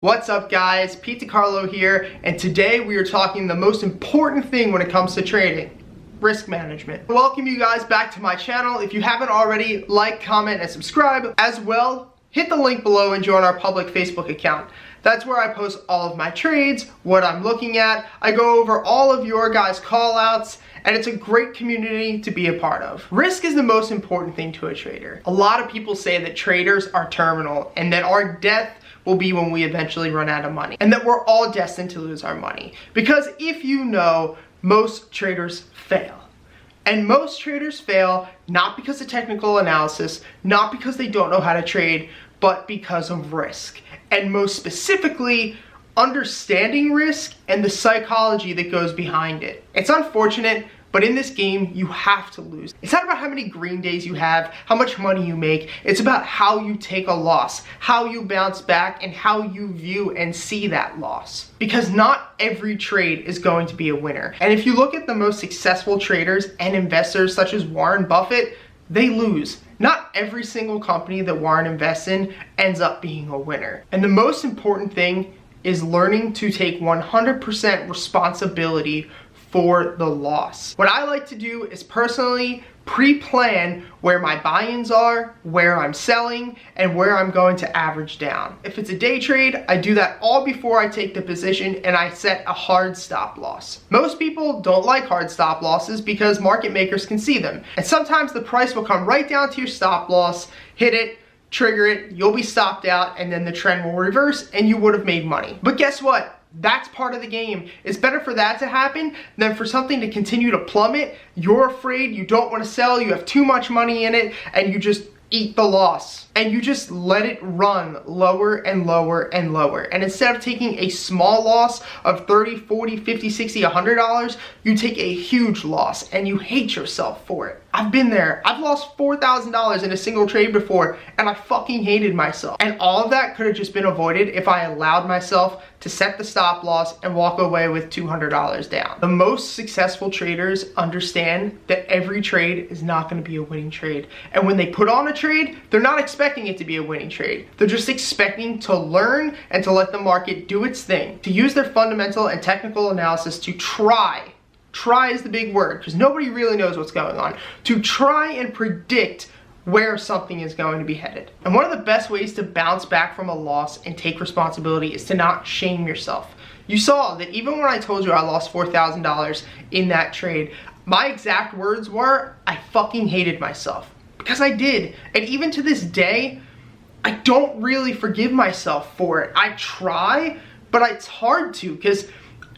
What's up guys, Pete DiCarlo here, and today we are talking the most important thing when it comes to trading, risk management. Welcome you guys back to my channel. If you haven't already, like, comment, and subscribe. As well, hit the link below and join our public Facebook account. That's where I post all of my trades, what I'm looking at. I go over all of your guys' call outs, and it's a great community to be a part of. Risk is the most important thing to a trader. A lot of people say that traders are terminal and that our death will be when we eventually run out of money, and that we're all destined to lose our money. Because if you know, most traders fail. And most traders fail not because of technical analysis, not because they don't know how to trade, but because of risk. And most specifically, understanding risk and the psychology that goes behind it. It's unfortunate, but in this game, you have to lose. It's not about how many green days you have, how much money you make. It's about how you take a loss, how you bounce back, and how you view and see that loss. Because not every trade is going to be a winner. And if you look at the most successful traders and investors such as Warren Buffett, they lose. Not every single company that Warren invests in ends up being a winner. And the most important thing is learning to take 100% responsibility for the loss. What I like to do is personally pre-plan where my buy-ins are, where I'm selling, and where I'm going to average down. If it's a day trade, I do that all before I take the position and I set a hard stop loss. Most people don't like hard stop losses because market makers can see them. And sometimes the price will come right down to your stop loss, hit it, trigger it, you'll be stopped out, and then the trend will reverse and you would have made money. But guess what? That's part of the game. It's better for that to happen than for something to continue to plummet. You're afraid, you don't want to sell, you have too much money in it, and you just eat the loss. And you just let it run lower and lower and lower. And instead of taking a small loss of $30, $40, $50, $60, $100, you take a huge loss and you hate yourself for it. I've been there. I've lost $4,000 in a single trade before and I fucking hated myself. And all of that could have just been avoided if I allowed myself to set the stop loss and walk away with $200 down. The most successful traders understand that every trade is not going to be a winning trade. And when they put on a trade, they're not expecting it to be a winning trade. They're just expecting to learn and to let the market do its thing, to use their fundamental and technical analysis to try is the big word because nobody really knows what's going on, to try and predict where something is going to be headed. And one of the best ways to bounce back from a loss and take responsibility is to not shame yourself. You saw that even when I told you I lost $4,000 in that trade, my exact words were, I fucking hated myself. Because I did. And even to this day, I don't really forgive myself for it. I try, but it's hard to because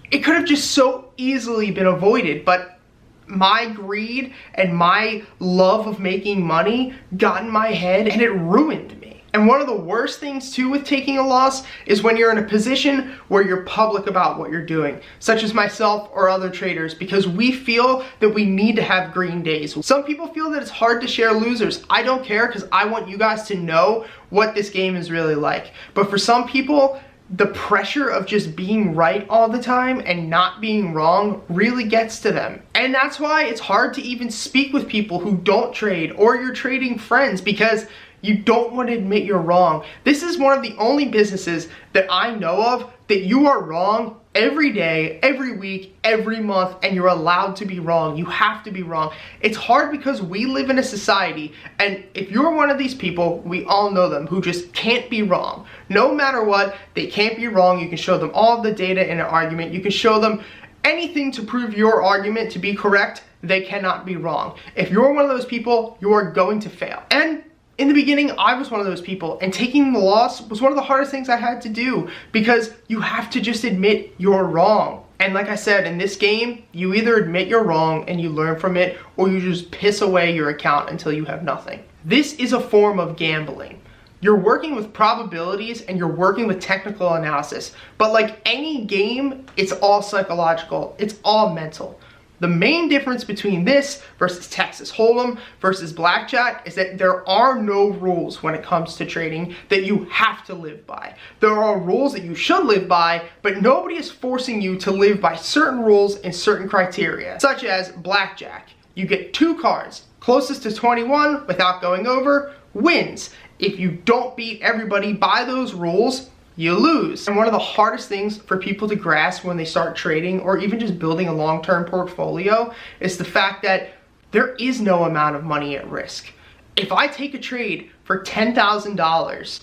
it could have just so easily been avoided. But my greed and my love of making money got in my head and it ruined me. And one of the worst things too with taking a loss is when you're in a position where you're public about what you're doing, such as myself or other traders, because we feel that we need to have green days. Some people feel that it's hard to share losers. I don't care because I want you guys to know what this game is really like. But for some people, the pressure of just being right all the time and not being wrong really gets to them. And that's why it's hard to even speak with people who don't trade or your trading friends because you don't want to admit you're wrong. This is one of the only businesses that I know of that you are wrong every day, every week, every month, and you're allowed to be wrong. You have to be wrong. It's hard because we live in a society, and if you're one of these people, we all know them, who just can't be wrong. No matter what, they can't be wrong. You can show them all of the data in an argument. You can show them anything to prove your argument to be correct. They cannot be wrong. If you're one of those people, you are going to fail. And in the beginning, I was one of those people, and taking the loss was one of the hardest things I had to do because you have to just admit you're wrong. And like I said, in this game, you either admit you're wrong and you learn from it, or you just piss away your account until you have nothing. This is a form of gambling. You're working with probabilities and you're working with technical analysis. But like any game, it's all psychological. It's all mental. The main difference between this versus Texas Hold'em versus Blackjack is that there are no rules when it comes to trading that you have to live by. There are rules that you should live by, but nobody is forcing you to live by certain rules and certain criteria, such as Blackjack. You get 2 cards. Closest to 21 without going over wins. If you don't beat everybody by those rules, you lose. And one of the hardest things for people to grasp when they start trading or even just building a long-term portfolio is the fact that there is no amount of money at risk. If I take a trade for $10,000,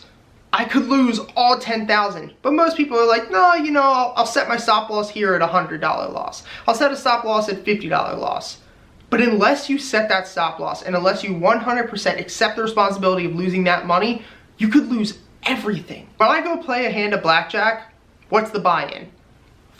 I could lose all 10,000. But most people are like, no, you know, I'll set my stop loss here at $100 loss. I'll set a stop loss at $50 loss. But unless you set that stop loss and unless you 100% accept the responsibility of losing that money, you could lose everything. When I go play a hand of blackjack, what's the buy-in?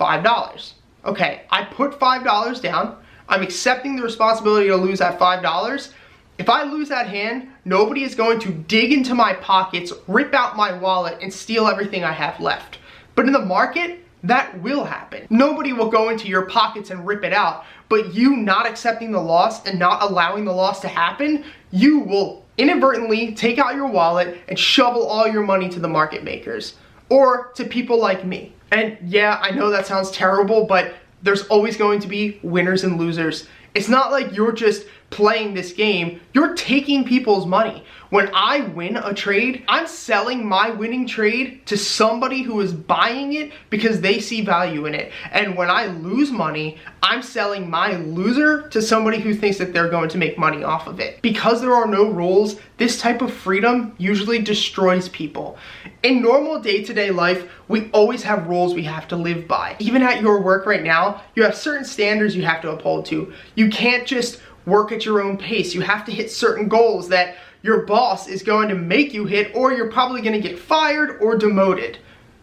$5. Okay, I put $5 down. I'm accepting the responsibility to lose that $5. If I lose that hand, nobody is going to dig into my pockets, rip out my wallet, and steal everything I have left. But in the market, that will happen. Nobody will go into your pockets and rip it out, but you not accepting the loss and not allowing the loss to happen, you will inadvertently take out your wallet and shovel all your money to the market makers or to people like me. And yeah, I know that sounds terrible, but there's always going to be winners and losers. It's not like you're just playing this game, you're taking people's money. When I win a trade, I'm selling my winning trade to somebody who is buying it because they see value in it. And when I lose money, I'm selling my loser to somebody who thinks that they're going to make money off of it. Because there are no rules, this type of freedom usually destroys people. In normal day-to-day life, we always have rules we have to live by. Even at your work right now, you have certain standards you have to uphold to. You can't just work at your own pace. You have to hit certain goals that your boss is going to make you hit, or you're probably going to get fired or demoted.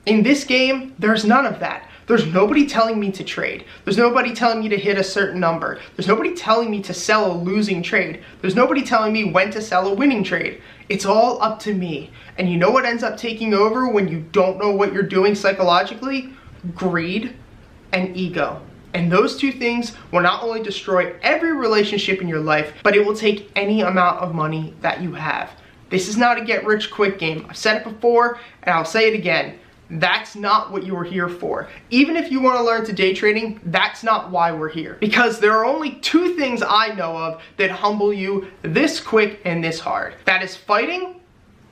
In this game, there's none of that. There's nobody telling me to trade. There's nobody telling me to hit a certain number. There's nobody telling me to sell a losing trade. There's nobody telling me when to sell a winning trade. It's all up to me. And you know what ends up taking over when you don't know what you're doing psychologically? Greed and ego. And those two things will not only destroy every relationship in your life, but it will take any amount of money that you have. This is not a get rich quick game. I've said it before and I'll say it again. That's not what you're here for. Even if you want to learn to day trading, that's not why we're here. Because there are only two things I know of that humble you this quick and this hard. That is fighting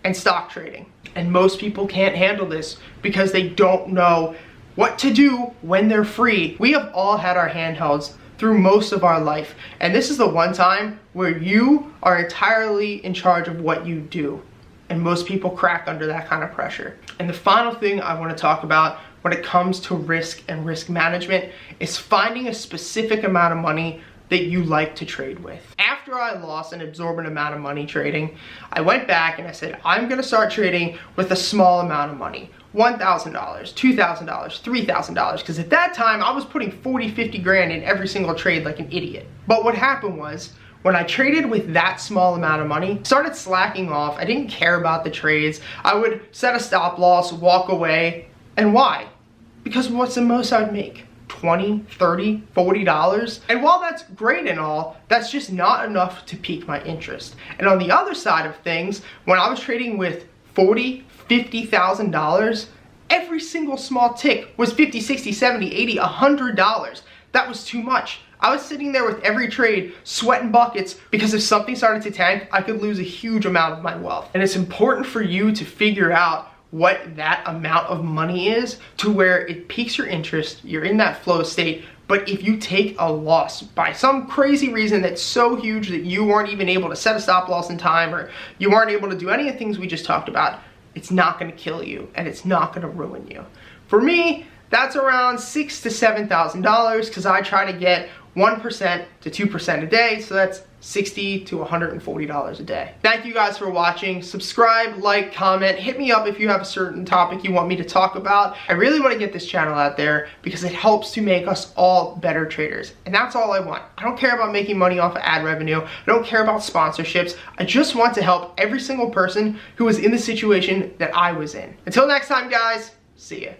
and stock trading. And most people can't handle this because they don't know what to do when they're free. We have all had our handhelds through most of our life, and this is the one time where you are entirely in charge of what you do, and most people crack under that kind of pressure. And the final thing I want to talk about when it comes to risk and risk management is finding a specific amount of money that you like to trade with. After I lost an exorbitant amount of money trading, I went back and I said, I'm gonna start trading with a small amount of money. $1,000, $2,000, $3,000, because at that time I was putting 40, 50 grand in every single trade like an idiot. But what happened was, when I traded with that small amount of money, started slacking off, I didn't care about the trades, I would set a stop loss, walk away, and why? Because what's the most I'd make? $20, $30, $40? And while that's great and all, that's just not enough to pique my interest. And on the other side of things, when I was trading with $40,000, $50,000, every single small tick was $50, $60, $70, $80, $100. That was too much. I was sitting there with every trade, sweating buckets, because if something started to tank, I could lose a huge amount of my wealth. And it's important for you to figure out what that amount of money is to where it piques your interest, you're in that flow state. But if you take a loss by some crazy reason that's so huge that you weren't even able to set a stop loss in time, or you weren't able to do any of the things we just talked about, it's not gonna kill you and it's not gonna ruin you. For me, that's around $6,000 to $7,000 because I try to get 1% to 2% a day, so that's $60 to $140 a day. Thank you guys for watching. Subscribe, like, comment, hit me up if you have a certain topic you want me to talk about. I really want to get this channel out there because it helps to make us all better traders. And that's all I want. I don't care about making money off of ad revenue. I don't care about sponsorships. I just want to help every single person who is in the situation that I was in. Until next time, guys, see ya.